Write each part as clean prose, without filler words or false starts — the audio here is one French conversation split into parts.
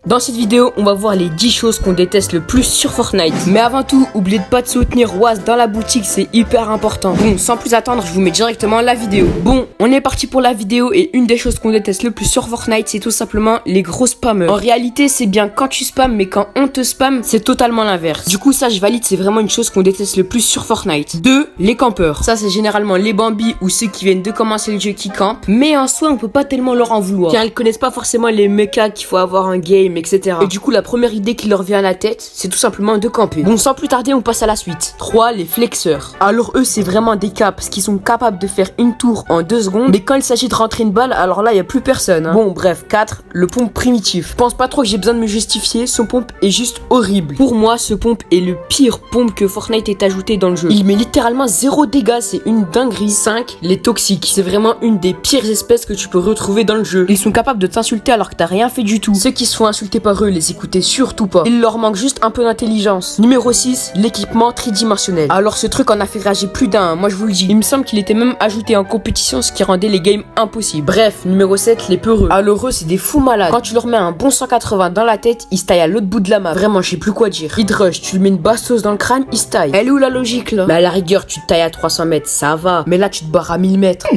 Dans cette vidéo, on va voir les 10 choses qu'on déteste le plus sur Fortnite. Mais avant tout, oubliez de pas de soutenir Waz dans la boutique, c'est hyper important. Bon, sans plus attendre, je vous mets directement la vidéo. Bon, on est parti pour la vidéo et une des choses qu'on déteste le plus sur Fortnite, c'est tout simplement les gros spammers. En réalité, c'est bien quand tu spams, mais quand on te spam, c'est totalement l'inverse. Du coup, ça, je valide, c'est vraiment une chose qu'on déteste le plus sur Fortnite. 2. Les campeurs. Ça, c'est généralement les bambis ou ceux qui viennent de commencer le jeu qui campent. Mais en soi, on peut pas tellement leur en vouloir. Car ils connaissent pas forcément les mechas qu'il faut avoir un game, etc. Et du coup, la première idée qui leur vient à la tête, c'est tout simplement de camper. Bon, sans plus tarder, on passe à la suite. 3. Les flexeurs. Alors eux, c'est vraiment des cas parce qu'ils sont capables de faire une tour en 2 secondes. Mais quand il s'agit de rentrer une balle, alors là, il y a plus personne. Hein. Bon, bref. 4. Le pompe primitif. Je pense pas trop que j'ai besoin de me justifier. Son pompe est juste horrible. Pour moi, ce pompe est le pire pompe que Fortnite ait ajouté dans le jeu. Il met littéralement 0 dégâts. C'est une dinguerie. 5. Les toxiques. C'est vraiment une des pires espèces que tu peux retrouver dans le jeu. Ils sont capables de t'insulter alors que t'as rien fait du tout. Ceux qui se font insulter par eux, les écoutez surtout pas. Il leur manque juste un peu d'intelligence. Numéro 6, l'équipement tridimensionnel. Alors ce truc en a fait rager plus d'un, moi je vous le dis. Il me semble qu'il était même ajouté en compétition, ce qui rendait les games impossibles. Bref, numéro 7, les peureux. Alors eux, c'est des fous malades. Quand tu leur mets un bon 180 dans la tête, ils se taillent à l'autre bout de la map. Vraiment, je sais plus quoi dire. Hydrush, tu lui mets une bastos dans le crâne, il se taille. Elle est où la logique là? Mais à la rigueur, tu te tailles à 300 mètres, ça va. Mais là, tu te barres à 1000 mètres.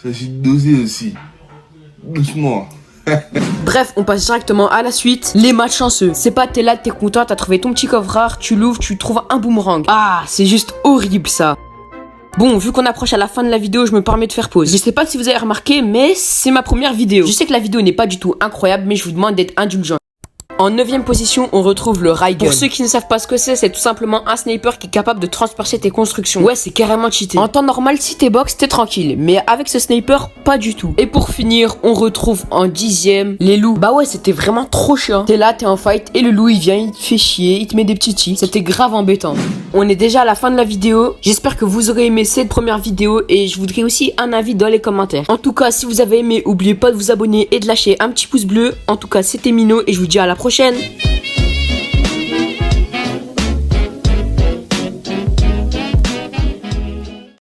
Ça s'est dosé aussi. Doucement. Bref, on passe directement à la suite. Les malchanceux. C'est pas t'es là, t'es content, t'as trouvé ton petit coffre rare, tu l'ouvres, tu trouves un boomerang. Ah, c'est juste horrible ça. Bon, vu qu'on approche à la fin de la vidéo, je me permets de faire pause. Je sais pas si vous avez remarqué, mais c'est ma première vidéo. Je sais que la vidéo n'est pas du tout incroyable, mais je vous demande d'être indulgent. En 9ème position, on retrouve le Ray Gun. Pour ceux qui ne savent pas ce que c'est tout simplement un sniper qui est capable de transpercer tes constructions. Ouais, c'est carrément cheaté. En temps normal, si t'es box, t'es tranquille. Mais avec ce sniper, pas du tout. Et pour finir, on retrouve en 10ème les loups. Bah ouais, c'était vraiment trop chiant. T'es là, t'es en fight et le loup il vient, il te fait chier, il te met des petits tics. C'était grave embêtant. On est déjà à la fin de la vidéo. J'espère que vous aurez aimé cette première vidéo et je voudrais aussi un avis dans les commentaires. En tout cas, si vous avez aimé, oubliez pas de vous abonner et de lâcher un petit pouce bleu. En tout cas, c'était Mino et je vous dis à la prochaine.